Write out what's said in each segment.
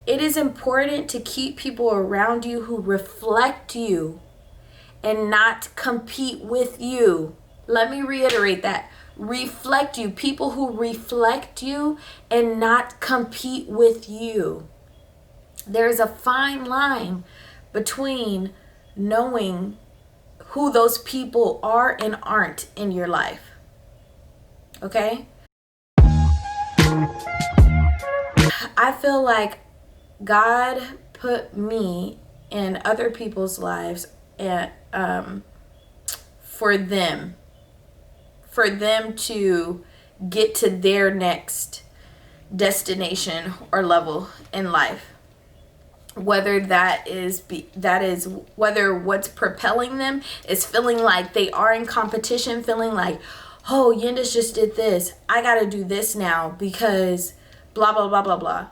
It is important to keep people around you who reflect you and not compete with you. Let me reiterate that. Reflect you. People who reflect you and not compete with you. There's a fine line between knowing who those people are and aren't in your life. Okay? I feel like God put me in other people's lives and for them to get to their next destination or level in life. Whether whether what's propelling them is feeling like they are in competition, feeling like, oh, Yendis just did this, I gotta do this now because blah blah blah blah blah.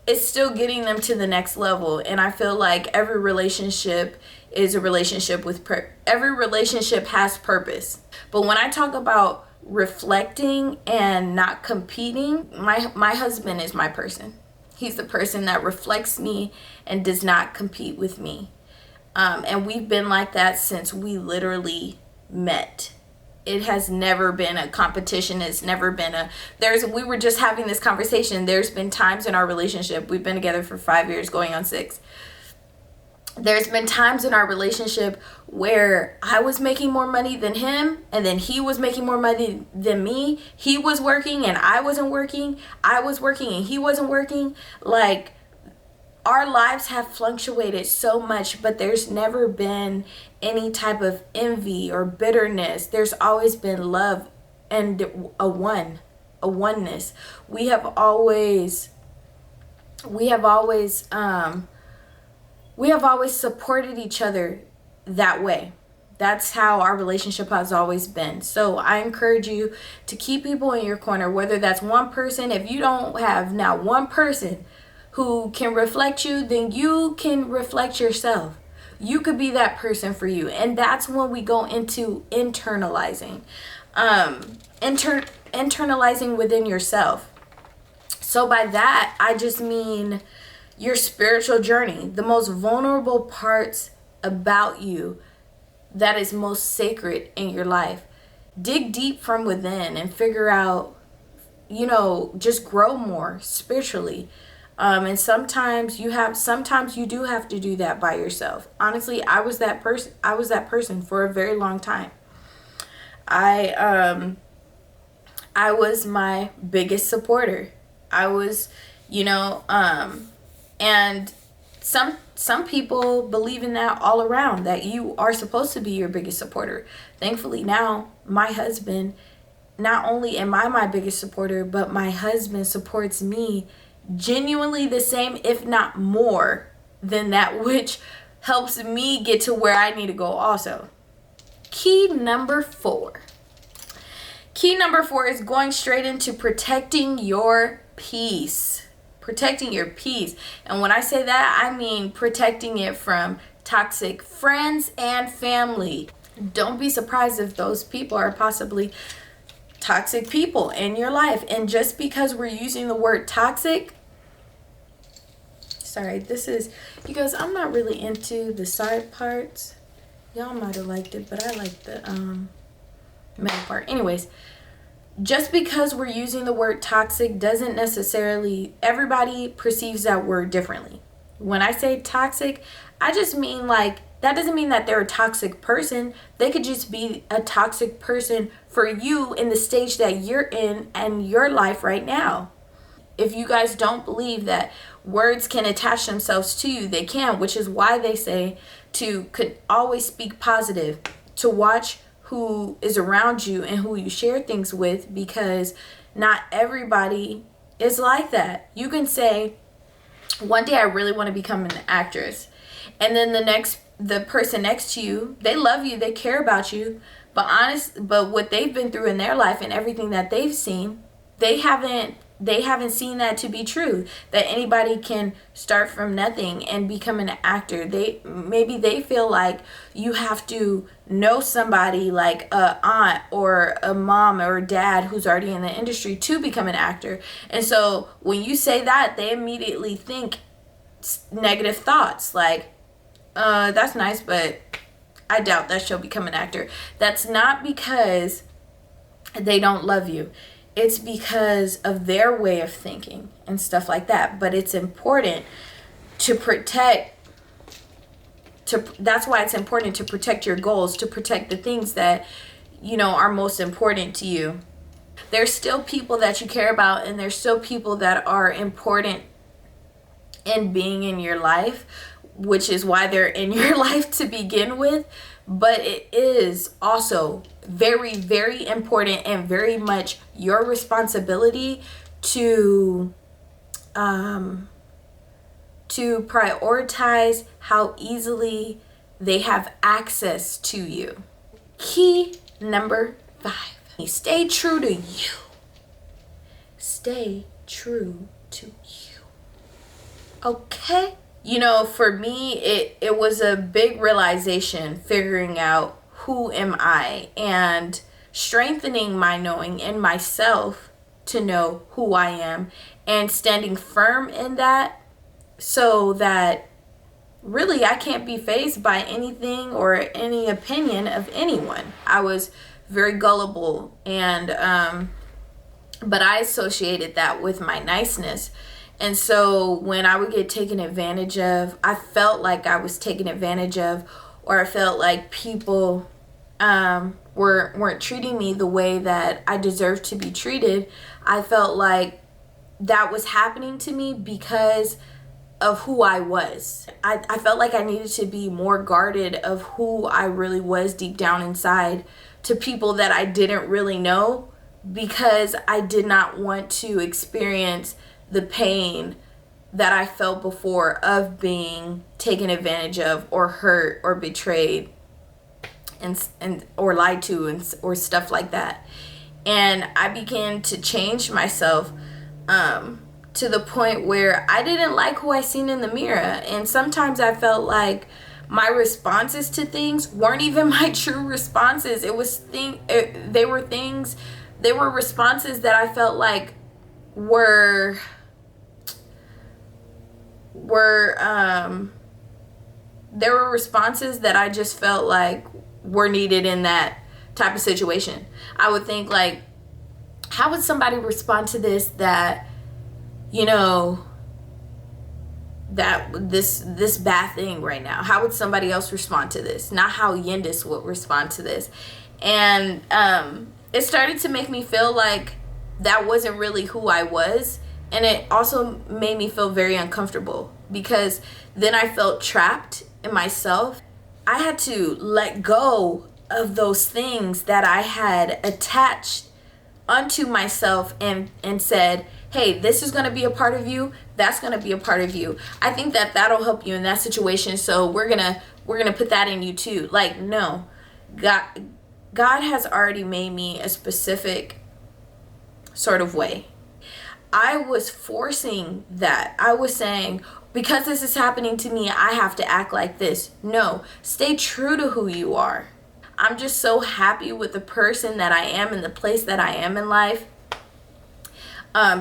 It's still getting them to the next level. And I feel like every relationship is a relationship with every relationship has purpose. But when I talk about reflecting and not competing, my husband is my person. He's the person that reflects me and does not compete with me. And we've been like that since we literally met. It has never been a competition. It's never been we were just having this conversation. There's been times in our relationship, we've been together for 5 years, going on 6. There's been times in our relationship where I was making more money than him, and then he was making more money than me. He was working and I wasn't working. I was working and he wasn't working. Like, our lives have fluctuated so much, but there's never been any type of envy or bitterness. There's always been love and a oneness. We have always supported each other that way. That's how our relationship has always been. So I encourage you to keep people in your corner, whether that's one person. If you don't have now one person who can reflect you, then you can reflect yourself. You could be that person for you. And that's when we go into internalizing. Internalizing within yourself. So by that, I just mean your spiritual journey, the most vulnerable parts about you that is most sacred in your life. Dig deep from within and figure out, just grow more spiritually. And sometimes you do have to do that by yourself. Honestly, I was that person for a very long time. I was my biggest supporter. I was, and some people believe in that all around, that you are supposed to be your biggest supporter. Thankfully now, my husband, not only am I my biggest supporter, but my husband supports me genuinely the same, if not more than that, which helps me get to where I need to go also. Key number 4 is going straight into protecting your peace. Protecting your peace. And when I say that, I mean protecting it from toxic friends and family. Don't be surprised if those people are possibly toxic people in your life. And just because we're using the word toxic, you guys, I'm not really into the side parts. Y'all might have liked it, but I like the middle part. Anyways, just because we're using the word toxic doesn't necessarily, everybody perceives that word differently. When I say toxic, I just mean that doesn't mean that they're a toxic person. They could just be a toxic person for you in the stage that you're in and your life right now. If you guys don't believe that words can attach themselves to you, they can, which is why they say could always speak positive, to watch who is around you and who you share things with, because not everybody is like that. You can say, one day I really want to become an actress, and then the person next to you, they love you, they care about you, but what they've been through in their life and everything that they've seen, they haven't seen that to be true, that anybody can start from nothing and become an actor. Maybe they feel like you have to know somebody like a aunt or a mom or a dad who's already in the industry to become an actor. And so when you say that, they immediately think negative thoughts like, that's nice, but I doubt that she'll become an actor. That's not because they don't love you. It's because of their way of thinking and stuff like that. But it's important to protect, that's why it's important to protect your goals, to protect the things that, you know, are most important to you. There's still people that you care about, and there's still people that are important in being in your life, which is why they're in your life to begin with. But it is also very, very important and very much your responsibility to prioritize how easily they have access to you. Key number 5. Stay true to you. Stay true to you. Okay? You know, for me, it was a big realization figuring out who am I and strengthening my knowing in myself to know who I am and standing firm in that, so that really I can't be fazed by anything or any opinion of anyone. I was very gullible, and but I associated that with my niceness. And so when I would get taken advantage of, I felt like I was taken advantage of, or I felt like people weren't treating me the way that I deserved to be treated. I felt like that was happening to me because of who I was. I felt like I needed to be more guarded of who I really was deep down inside to people that I didn't really know, because I did not want to experience the pain that I felt before of being taken advantage of or hurt or betrayed and or lied to or stuff like that. And I began to change myself to the point where I didn't like who I seen in the mirror. And sometimes I felt like my responses to things weren't even my true responses. They were responses that I felt like were there were responses that I just felt like were needed in that type of situation. I would think like, how would somebody respond to this, that, you know, that this bad thing right now? How would somebody else respond to this? Not how Yindis would respond to this. And it started to make me feel like that wasn't really who I was. And it also made me feel very uncomfortable, because then I felt trapped in myself. I had to let go of those things that I had attached onto myself and said, hey, this is going to be a part of you. That's going to be a part of you. I think that that'll help you in that situation. So we're going to put that in you too. Like, no, God has already made me a specific sort of way. I was forcing that. I was saying, because this is happening to me, I have to act like this. No, stay true to who you are. I'm just so happy with the person that I am and the place that I am in life,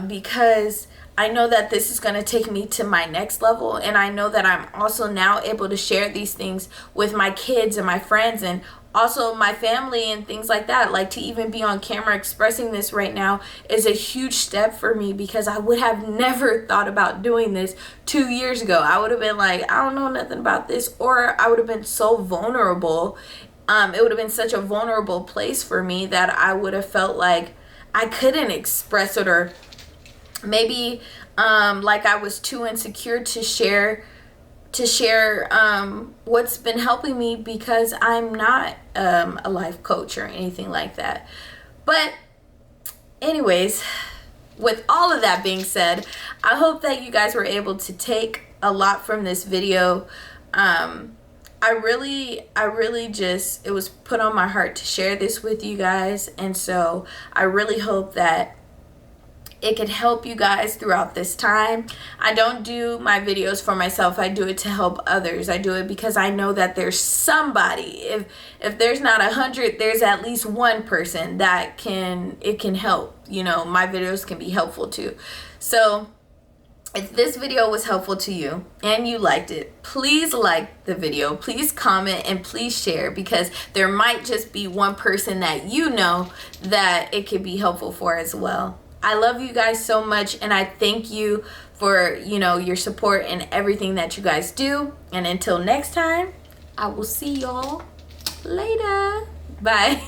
because I know that this is going to take me to my next level. And I know that I'm also now able to share these things with my kids and my friends and also my family and things like that. Like, to even be on camera expressing this right now is a huge step for me, because I would have never thought about doing this 2 years ago. I would have been like, I don't know nothing about this, or I would have been so vulnerable. It would have been such a vulnerable place for me that I would have felt like I couldn't express it, or maybe like I was too insecure to share what's been helping me, because I'm not a life coach or anything like that. But anyways, with all of that being said, I hope that you guys were able to take a lot from this video. I really just, it was put on my heart to share this with you guys. And so I really hope that it could help you guys throughout this time. I don't do my videos for myself. I do it to help others. I do it because I know that there's somebody. If there's not 100, there's at least one person that it can help. You know, my videos can be helpful too. So if this video was helpful to you and you liked it, please like the video, please comment, and please share, because there might just be one person that you know that it could be helpful for as well. I love you guys so much, and I thank you for, your support and everything that you guys do. And until next time, I will see y'all later. Bye.